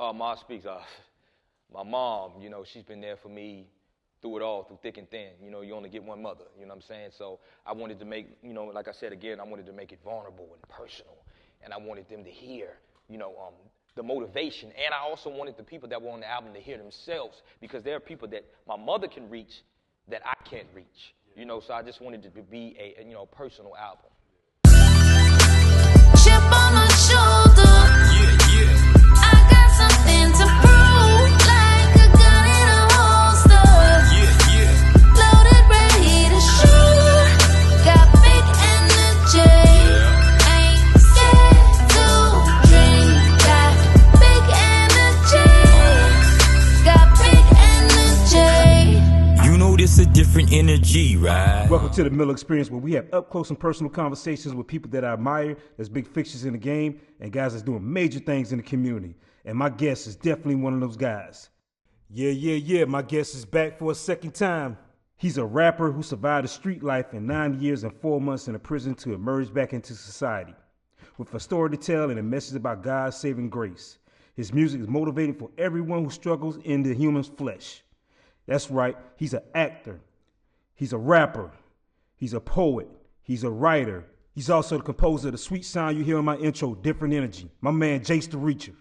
Ma speaks. My mom, she's been there for me through it all, through thick and thin. You only get one mother, you know what I'm saying? So I wanted to make, like I said again, I wanted to make it vulnerable and personal. And I wanted them to hear, the motivation. And I also wanted the people that were on the album to hear themselves, because there are people that my mother can reach that I can't reach. So I just wanted it to be a personal album. Chip on my shoulder. I got something to prove, like a gun in a holster. Loaded, ready to shoot. Got big energy. Ain't scared to drink. Got big energy. Got big energy. You know this a different energy, right? Welcome to the Miller Experience, where we have up close and personal conversations with people that I admire, that's big fixtures in the game, and guys that's doing major things in the community. And my guest is definitely one of those guys. Yeah, my guest is back for a second time. He's a rapper who survived the street life in 9 years and 4 months in a prison to emerge back into society, with a story to tell and a message about God's saving grace. His music is motivating for everyone who struggles in the human's flesh. That's right, he's an actor. He's a rapper. He's a poet. He's a writer. He's also the composer of the sweet sound you hear in my intro, Different Energy. My man, Jace the Reacher.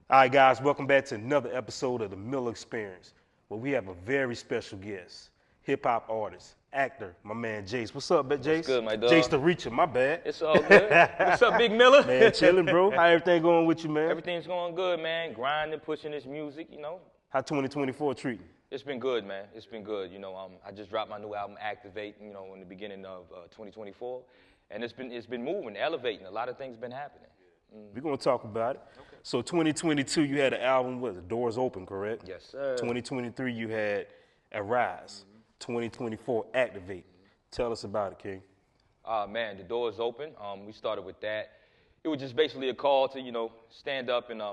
All right, guys, welcome back to another episode of the Miller Experience, where we have a very special guest, hip-hop artist, actor, my man, Jace. What's up, Jace? What's good, my dog? Jace the Reacher, my bad. It's all good. What's up, Big Miller? Man, chilling, bro. How everything going with you, man? Everything's going good, man. Grinding, pushing this music, How 2024 treating? It's been good, man. It's been good. I just dropped my new album, Activate, in the beginning of 2024. And it's been moving, elevating. A lot of things been happening. We're going to talk about it. Okay. So 2022, you had an album, The Doors Open, correct? Yes, sir. 2023, you had Arise. 2024, Activate. Tell us about it, King. Man, The Doors Open. We started with that. It was just basically a call to, stand up and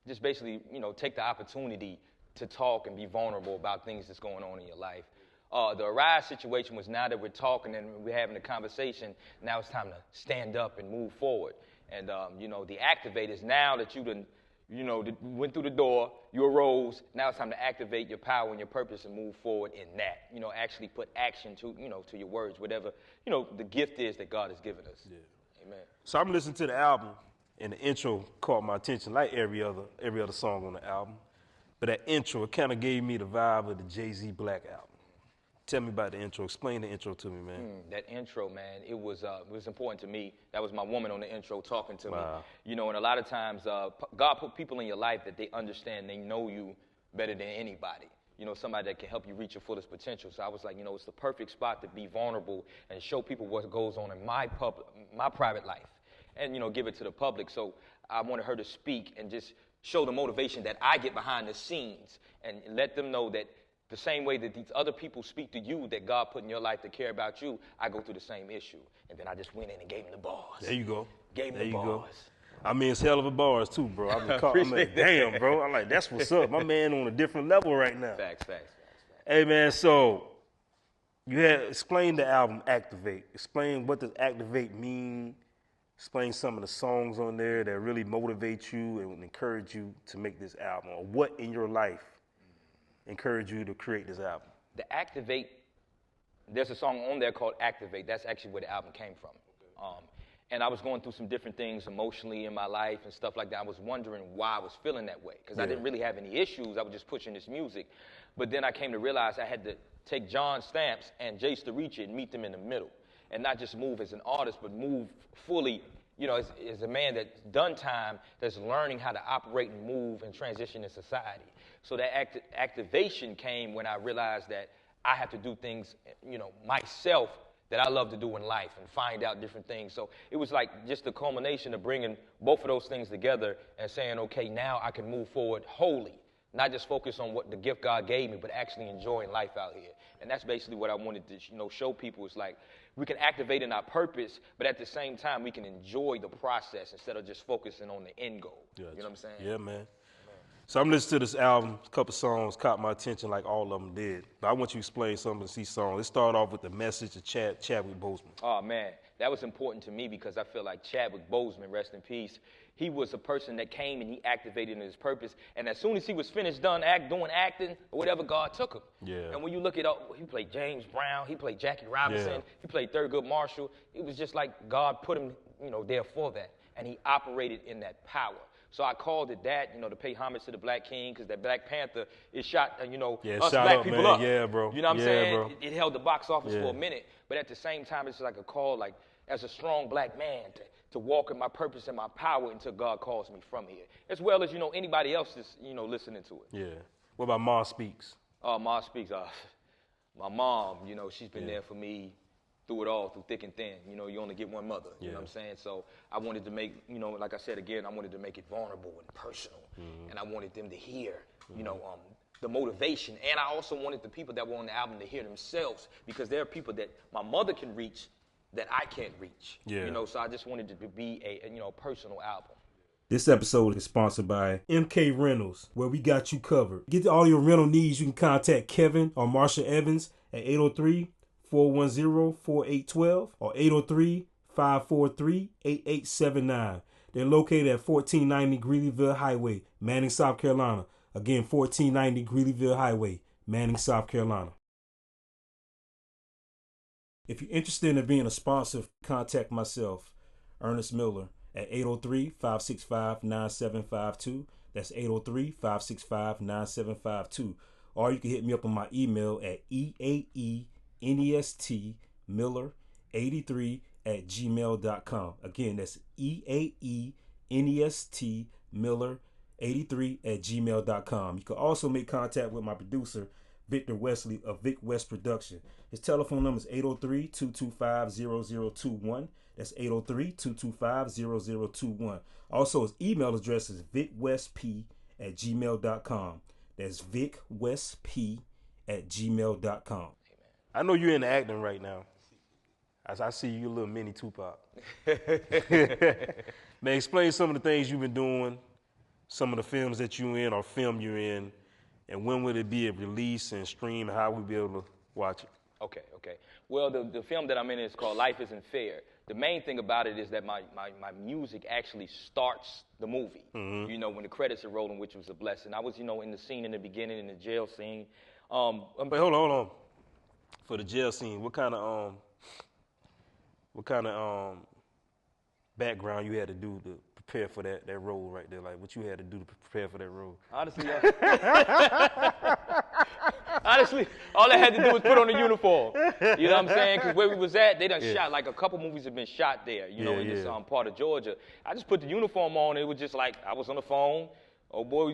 just basically, take the opportunity to talk and be vulnerable about things that's going on in your life. The Arise situation was, now that we're talking and we're having a conversation, now it's time to stand up and move forward. And, the Activate is, now that you done, went through the door, you arose, now it's time to activate your power and your purpose and move forward in that. Actually put action to, to your words, whatever, the gift is that God has given us. Yeah. Amen. So I'm listening to the album, and the intro caught my attention, like every other song on the album. But that intro, it kind of gave me the vibe of the Jay-Z Black album. Tell me about the intro. Explain the intro to me, man. That intro, man, it was important to me. That was my woman on the intro talking to me. And a lot of times, God put people in your life that they understand, they know you better than anybody. Somebody that can help you reach your fullest potential. So I was like, it's the perfect spot to be vulnerable and show people what goes on in my private life, and give it to the public. So I wanted her to speak and just show the motivation that I get behind the scenes, and let them know that the same way that these other people speak to you, that God put in your life to care about you, I go through the same issue. And then I just went in and gave him the bars. There you go. Gave him the bars. Go. I mean, it's hell of a bars too, bro. I'm like, damn, bro. I'm like, that's what's up. My man on a different level right now. Facts. Hey, man, so you had explained the album Activate. Explain what does Activate mean. Explain some of the songs on there that really motivate you and encourage you to make this album, or what in your life encouraged you to create this album? The Activate, there's a song on there called Activate. That's actually where the album came from. Okay. And I was going through some different things emotionally in my life and stuff like that. I was wondering why I was feeling that way, because I didn't really have any issues. I was just pushing this music. But then I came to realize I had to take John Stamps and Jace the Reacher and meet them in the middle. And not just move as an artist, but move fully, as a man that's done time, that's learning how to operate and move and transition in society. So that activation came when I realized that I have to do things, myself, that I love to do in life and find out different things. So it was like just the culmination of bringing both of those things together and saying, okay, now I can move forward wholly. Not just focus on what the gift God gave me, but actually enjoying life out here. And that's basically what I wanted to, show people. It's like we can activate in our purpose, but at the same time, we can enjoy the process instead of just focusing on the end goal. Gotcha. You know what I'm saying? Yeah, man. So I'm listening to this album, a couple songs caught my attention like all of them did. But I want you to explain some of these songs. It started off with the message of Chadwick Boseman. Oh, man, that was important to me because I feel like Chadwick Boseman, rest in peace, he was a person that came and he activated his purpose. And as soon as he was finished doing acting or whatever, God took him. Yeah. And when you look at he played James Brown, he played Jackie Robinson, Yeah. he played Thurgood Marshall. It was just like God put him, there for that. And he operated in that power. So I called it that, to pay homage to the Black King, because that Black Panther, it shot, us shot black up, people man. up. Yeah, bro. You know what I'm Yeah, saying? bro. It held the box office Yeah. for a minute, but at the same time, it's like a call, like, as a strong black man, to walk in my purpose and my power until God calls me from here, as well as, anybody else that's, listening to it. Yeah. What about Ma Speaks? Ma Speaks, my mom, she's been there for me through it all, through thick and thin. You only get one mother, you know what I'm saying? So I wanted to make, like I said again, I wanted to make it vulnerable and personal. And I wanted them to hear, the motivation. And I also wanted the people that were on the album to hear themselves, because there are people that my mother can reach that I can't reach. Yeah. So I just wanted it to be a personal album. This episode is sponsored by MK Rentals, where we got you covered. Get to all your rental needs. You can contact Kevin or Marsha Evans at 803-410-4812 or 803-543-8879. They're located at 1490 Greeleyville Highway, Manning, South Carolina. Again, 1490 Greeleyville Highway, Manning, South Carolina. If you're interested in being a sponsor, contact myself, Ernest Miller, at 803-565-9752. That's 803-565-9752. Or you can hit me up on my email at eaenestmiller83@gmail.com. Again, that's eaenestmiller83@gmail.com. You can also make contact with my producer, Victor Wesley of Vic West Production. His telephone number is 803-225-0021. That's 803-225-0021. Also, his email address is vicwestp@gmail.com. That's vicwestp@gmail.com. I know you're into acting right now. As I see you, a little mini Tupac. Man, explain some of the things you've been doing, some of the films that you're in or film you're in, and when would it be released and streamed, how we'll be able to watch it? Okay. Well, the film that I'm in is called Life Isn't Fair. The main thing about it is that my music actually starts the movie, when the credits are rolling, which was a blessing. I was, in the scene in the beginning, in the jail scene. Wait, hold on. For the jail scene, what kind of background you had to do to prepare for that role right there? Like, what you had to do to prepare for that role? Honestly, all I had to do was put on a uniform. You know what I'm saying? Because where we was at, they done shot, like a couple movies have been shot there, in this part of Georgia. I just put the uniform on, and it was just like I was on the phone. Oh boy,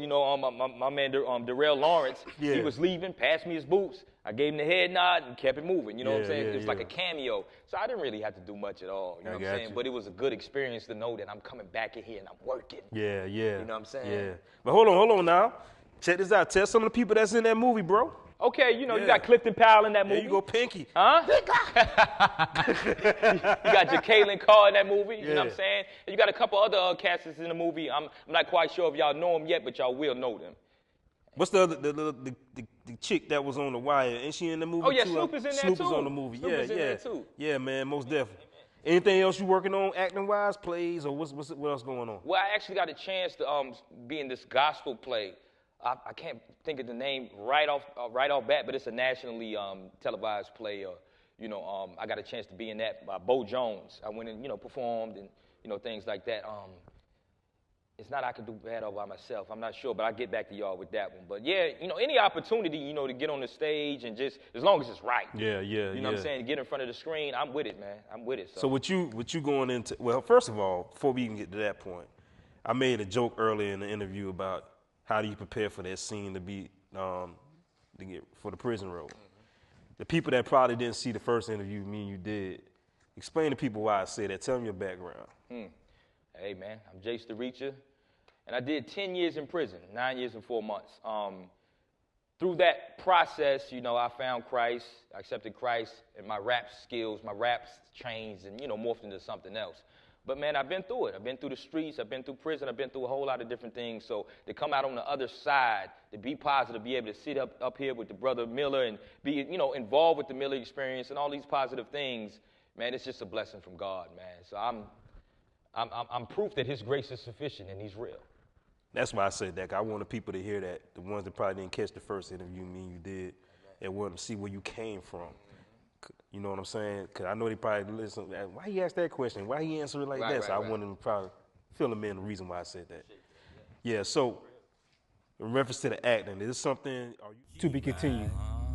my man Darrell Lawrence, he was leaving, passed me his boots. I gave him the head nod and kept it moving. You know what I'm saying? It was like a cameo. So I didn't really have to do much at all. You know what I'm saying? But it was a good experience to know that I'm coming back in here and I'm working. Yeah. You know what I'm saying? Yeah. But hold on now. Check this out. Tell some of the people that's in that movie, bro. Okay, you got Clifton Powell in that movie. There you go, Pinky. Huh? You got Jacqueline Carr in that movie. You know what I'm saying? And you got a couple other casters in the movie. I'm not quite sure if y'all know them yet, but y'all will know them. What's the other, the chick that was on The Wire? Ain't she in the movie too? Oh, yeah, Snoop is in there Snoop too. is on the movie. Snoop is in there too. Yeah, man, most definitely. Anything else you working on acting-wise, plays, or what else going on? Well, I actually got a chance to be in this gospel play. I can't think of the name right off bat, but it's a nationally televised play. I got a chance to be in that by Bo Jones. I went and performed and things like that. It's not I could do bad all by myself. I'm not sure, but I'll get back to y'all with that one. But yeah, any opportunity to get on the stage and just as long as it's right. Yeah. You know what I'm saying? To get in front of the screen, I'm with it, man. I'm with it. So what you going into? Well, first of all, before we even get to that point, I made a joke earlier in the interview about how do you prepare for that scene to get for the prison role. The people that probably didn't see the first interview me and you did, explain to people why I say that. Tell them your background. Hey, man, I'm Jace The Reacher, and I did 10 years in prison, 9 years and 4 months. Through that process, I found Christ, I accepted Christ, and my rap skills, my raps changed and, morphed into something else. But man, I've been through it. I've been through the streets, I've been through prison, I've been through a whole lot of different things. So to come out on the other side, to be positive, be able to sit up here with the brother Miller and be, you know, involved with the Miller experience and all these positive things, man, it's just a blessing from God, man. So I'm proof that his grace is sufficient and he's real. That's why I said that. I wanted people to hear that. The ones that probably didn't catch the first interview me and you did, and wanted to see where you came from. You know what I'm saying? Because I know they probably listen. Why he asked that question? Why he answered it like that? So I wanted to probably fill them in the reason why I said that. Yeah. So in reference to the acting, is this something To be continued.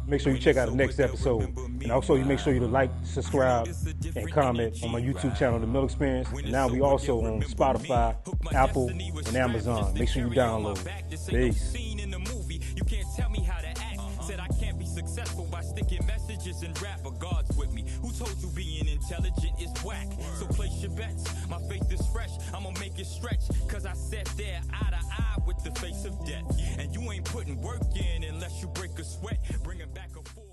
Make sure you check out the next episode. And also, you make sure you like, subscribe, and comment on my YouTube channel, The Miller Experience. And now we also on Spotify, Apple, and Amazon. Make sure you download. Peace. You can't tell me how to act. Said I can't be successful by sticking messages and rap, but God's with me. Who told you being intelligent is whack? So place your bets. My faith is fresh. I'ma make it stretch. Cause I sat there eye to eye with the face of death. And you ain't putting work in unless you break a sweat. Bringing back a full